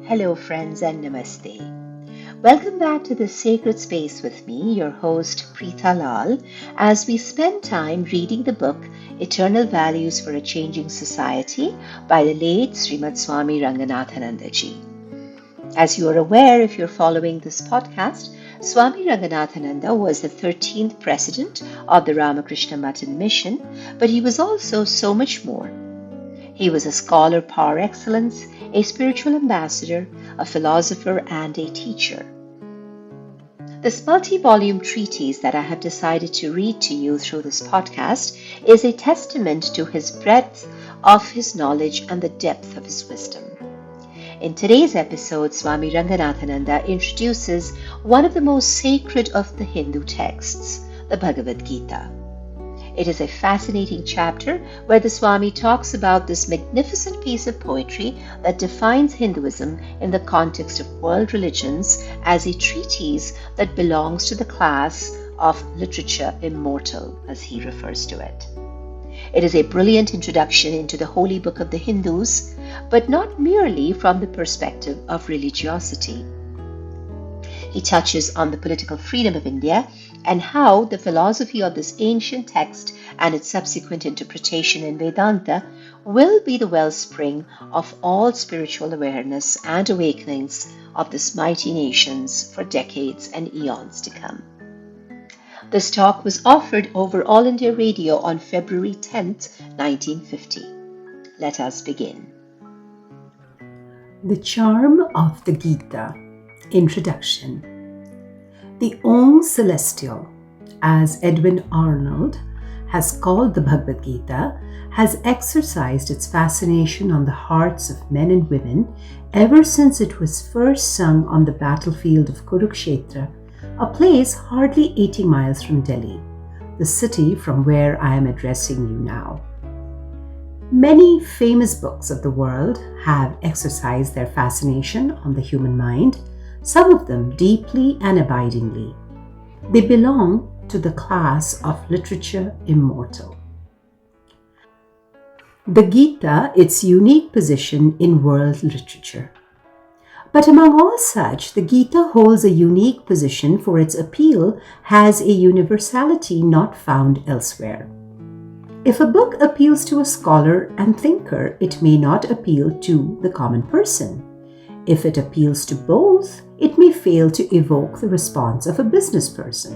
Hello, friends, and namaste. Welcome back to the sacred space with me, your host Preeta Lal, as we spend time reading the book Eternal Values for a Changing Society by the late Srimad Swami Ranganathananda ji. As you are aware, if you're following this podcast, Swami Ranganathananda was the 13th president of the Ramakrishna Matan mission, but he was also so much more. He was a scholar par excellence, a spiritual ambassador, a philosopher, and a teacher. This multi-volume treatise that I have decided to read to you through this podcast is a testament to his breadth of his knowledge and the depth of his wisdom. In today's episode, Swami Ranganathananda introduces one of the most sacred of the Hindu texts, the Bhagavad Gita. It is a fascinating chapter where the Swami talks about this magnificent piece of poetry that defines Hinduism in the context of world religions as a treatise that belongs to the class of literature immortal, as he refers to it. It is a brilliant introduction into the holy book of the Hindus, but not merely from the perspective of religiosity. He touches on the political freedom of India and how the philosophy of this ancient text and its subsequent interpretation in Vedanta will be the wellspring of all spiritual awareness and awakenings of this mighty nations for decades and eons to come. This talk was offered over All India Radio on February 10th, 1950. Let us begin. The Charm of the Gita. Introduction. The Om Celestial, as Edwin Arnold has called the Bhagavad Gita, has exercised its fascination on the hearts of men and women ever since it was first sung on the battlefield of Kurukshetra, a place hardly 80 miles from Delhi, the city from where I am addressing you now. Many famous books of the world have exercised their fascination on the human mind, some of them deeply and abidingly. They belong to the class of literature immortal. The Gita, its unique position in world literature. But among all such, the Gita holds a unique position for its appeal has a universality not found elsewhere. If a book appeals to a scholar and thinker, it may not appeal to the common person. If it appeals to both, it may fail to evoke the response of a business person.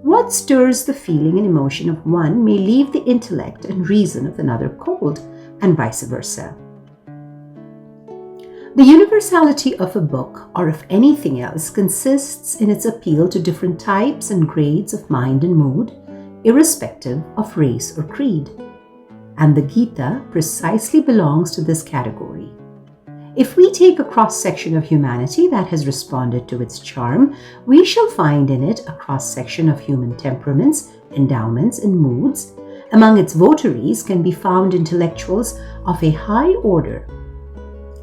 What stirs the feeling and emotion of one may leave the intellect and reason of another cold, and vice versa. The universality of a book, or of anything else, consists in its appeal to different types and grades of mind and mood, irrespective of race or creed. And the Gita precisely belongs to this category. If we take a cross-section of humanity that has responded to its charm, we shall find in it a cross-section of human temperaments, endowments, and moods. Among its votaries can be found intellectuals of a high order,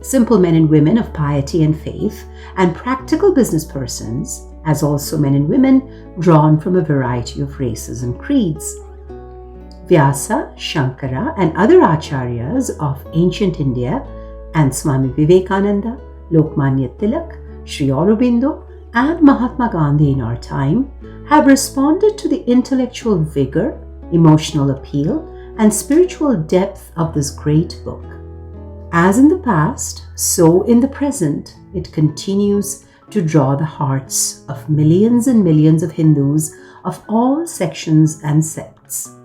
simple men and women of piety and faith, and practical business persons, as also men and women drawn from a variety of races and creeds. Vyasa, Shankara, and other acharyas of ancient India, and Swami Vivekananda, Lokmanya Tilak, Sri Aurobindo, and Mahatma Gandhi in our time have responded to the intellectual vigor, emotional appeal, and spiritual depth of this great book. As in the past, so in the present, it continues to draw the hearts of millions and millions of Hindus of all sections and sects.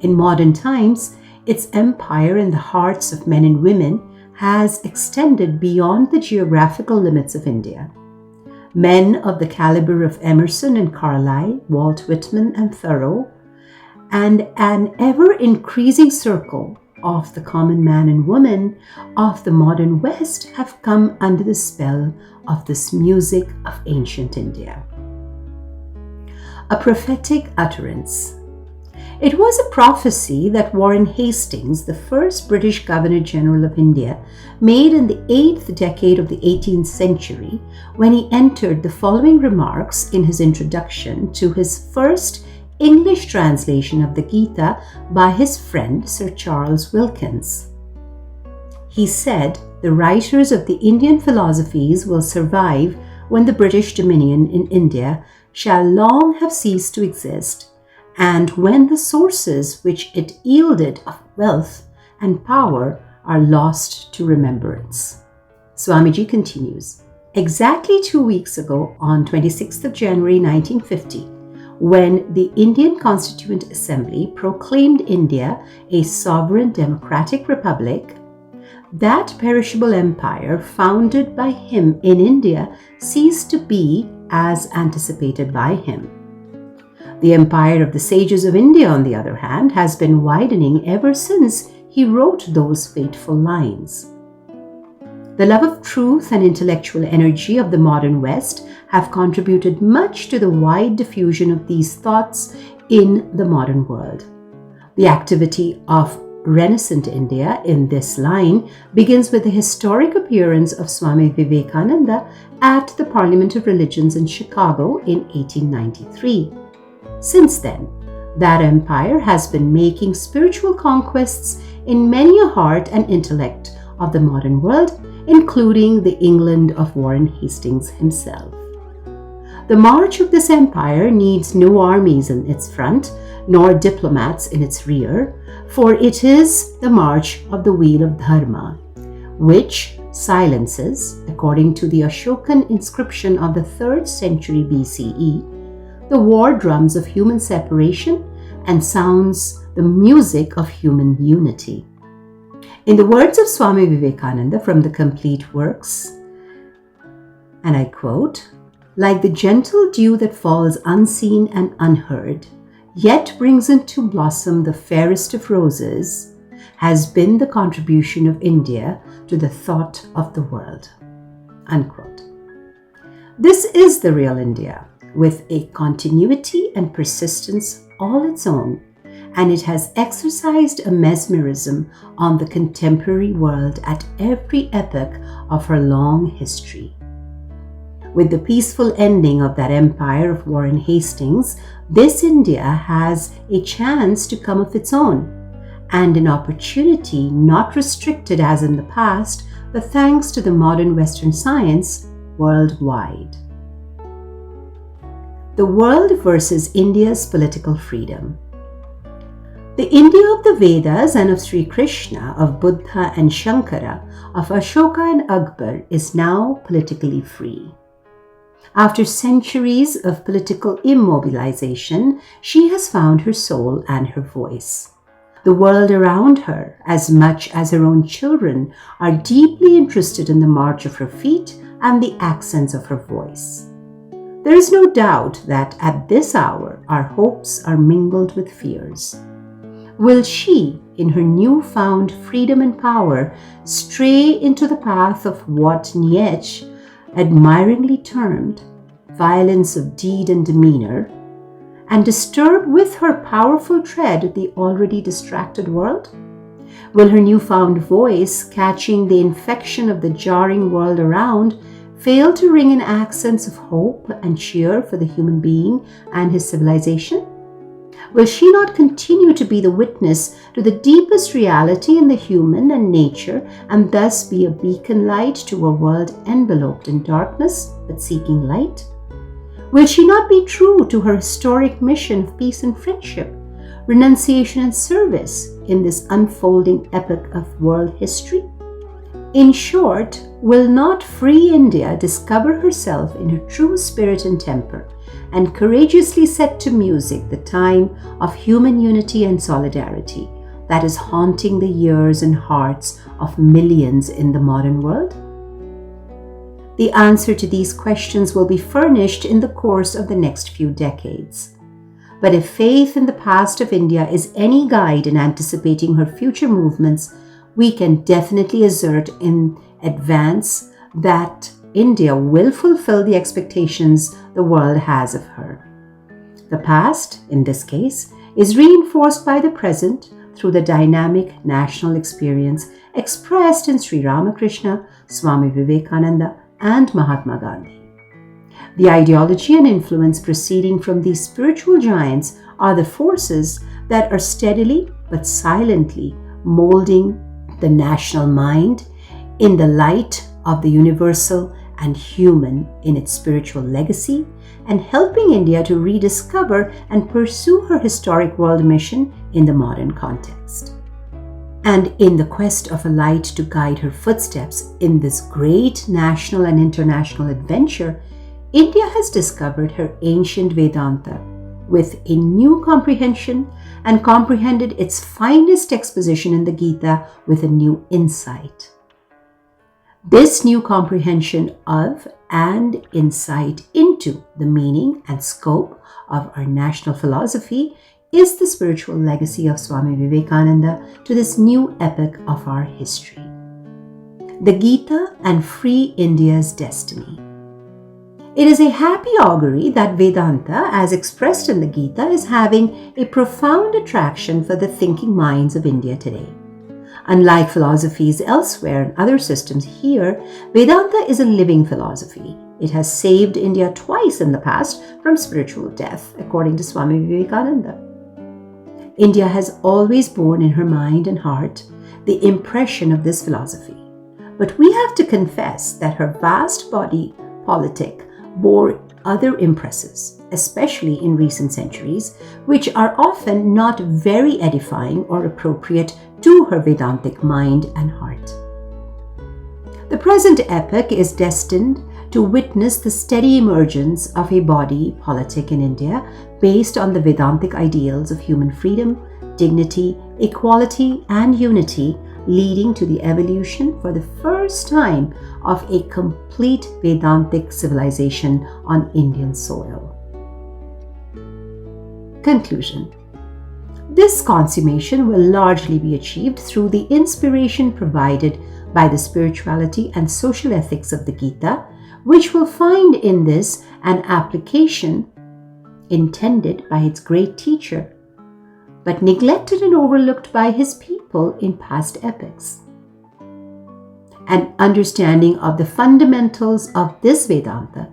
In modern times, its empire in the hearts of men and women has extended beyond the geographical limits of India. Men of the caliber of Emerson and Carlyle, Walt Whitman and Thoreau, and an ever-increasing circle of the common man and woman of the modern West have come under the spell of this music of ancient India. A prophetic utterance. It was a prophecy that Warren Hastings, the first British Governor-General of India, made in the 8th decade of the 18th century when he entered the following remarks in his introduction to his first English translation of the Gita by his friend Sir Charles Wilkins. He said the writers of the Indian philosophies will survive when the British dominion in India shall long have ceased to exist, and when the sources which it yielded of wealth and power are lost to remembrance. Swamiji continues, exactly 2 weeks ago, on 26th of January 1950, when the Indian Constituent Assembly proclaimed India a sovereign democratic republic, that perishable empire founded by him in India ceased to be as anticipated by him. The empire of the sages of India, on the other hand, has been widening ever since he wrote those fateful lines. The love of truth and intellectual energy of the modern West have contributed much to the wide diffusion of these thoughts in the modern world. The activity of Renaissance India in this line begins with the historic appearance of Swami Vivekananda at the Parliament of Religions in Chicago in 1893. Since then, that empire has been making spiritual conquests in many a heart and intellect of the modern world, including the England of Warren Hastings himself. The march of this empire needs no armies in its front, nor diplomats in its rear, for it is the march of the wheel of Dharma, which silences, according to the Ashokan inscription of the 3rd century BCE, the war drums of human separation and sounds the music of human unity. In the words of Swami Vivekananda from the Complete Works, and I quote, like the gentle dew that falls unseen and unheard, yet brings into blossom the fairest of roses, has been the contribution of India to the thought of the world. Unquote. This is the real India, with a continuity and persistence all its own, and it has exercised a mesmerism on the contemporary world at every epoch of her long history. With the peaceful ending of that empire of Warren Hastings, this India has a chance to come of its own, and an opportunity not restricted as in the past, but thanks to the modern Western science worldwide. The world versus India's political freedom. The India of the Vedas and of Sri Krishna, of Buddha and Shankara, of Ashoka and Akbar is now politically free. After centuries of political immobilization, she has found her soul and her voice. The world around her, as much as her own children, are deeply interested in the march of her feet and the accents of her voice. There is no doubt that at this hour our hopes are mingled with fears. Will she, in her newfound freedom and power, stray into the path of what Nietzsche admiringly termed violence of deed and demeanor, and disturb with her powerful tread the already distracted world? Will her newfound voice, catching the infection of the jarring world around, fail to ring in accents of hope and cheer for the human being and his civilization? Will she not continue to be the witness to the deepest reality in the human and nature, and thus be a beacon light to a world enveloped in darkness but seeking light? Will she not be true to her historic mission of peace and friendship, renunciation and service in this unfolding epoch of world history? In short, will not free India discover herself in her true spirit and temper, and courageously set to music the time of human unity and solidarity that is haunting the ears and hearts of millions in the modern world? The answer to these questions will be furnished in the course of the next few decades. But if faith in the past of India is any guide in anticipating her future movements, we can definitely assert in advance that India will fulfill the expectations the world has of her. The past, in this case, is reinforced by the present through the dynamic national experience expressed in Sri Ramakrishna, Swami Vivekananda, and Mahatma Gandhi. The ideology and influence proceeding from these spiritual giants are the forces that are steadily but silently molding the national mind in the light of the universal and human in its spiritual legacy, and helping India to rediscover and pursue her historic world mission in the modern context. And in the quest of a light to guide her footsteps in this great national and international adventure, India has discovered her ancient Vedanta with a new comprehension and comprehended its finest exposition in the Gita with a new insight. This new comprehension of and insight into the meaning and scope of our national philosophy is the spiritual legacy of Swami Vivekananda to this new epoch of our history. The Gita and Free India's Destiny. It is a happy augury that Vedanta, as expressed in the Gita, is having a profound attraction for the thinking minds of India today. Unlike philosophies elsewhere and other systems here, Vedanta is a living philosophy. It has saved India twice in the past from spiritual death, according to Swami Vivekananda. India has always borne in her mind and heart the impression of this philosophy. But we have to confess that her vast body politic bore other impresses, especially in recent centuries, which are often not very edifying or appropriate to her Vedantic mind and heart. The present epoch is destined to witness the steady emergence of a body politic in India based on the Vedantic ideals of human freedom, dignity, equality, and unity, leading to the evolution for the first time of a complete Vedantic civilization on Indian soil. Conclusion. This consummation will largely be achieved through the inspiration provided by the spirituality and social ethics of the Gita, which will find in this an application intended by its great teacher, but neglected and overlooked by his people in past epochs. An understanding of the fundamentals of this Vedanta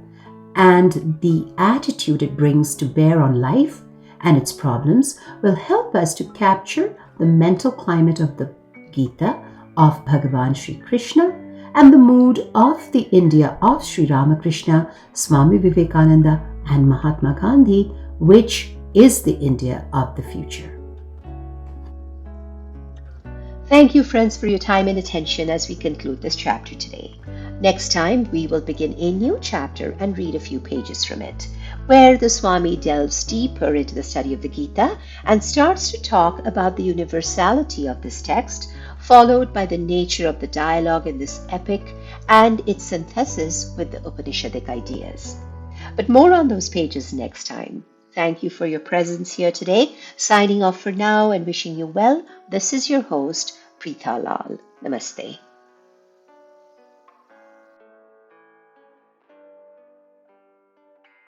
and the attitude it brings to bear on life and its problems will help us to capture the mental climate of the Gita of Bhagavan Sri Krishna and the mood of the India of Sri Ramakrishna, Swami Vivekananda, and Mahatma Gandhi, which is the India of the future. Thank you, friends, for your time and attention as we conclude this chapter today. Next time, we will begin a new chapter and read a few pages from it, where the Swami delves deeper into the study of the Gita and starts to talk about the universality of this text, followed by the nature of the dialogue in this epic and its synthesis with the Upanishadic ideas. But more on those pages next time. Thank you for your presence here today. Signing off for now and wishing you well, this is your host, Preeta Lal. Namaste.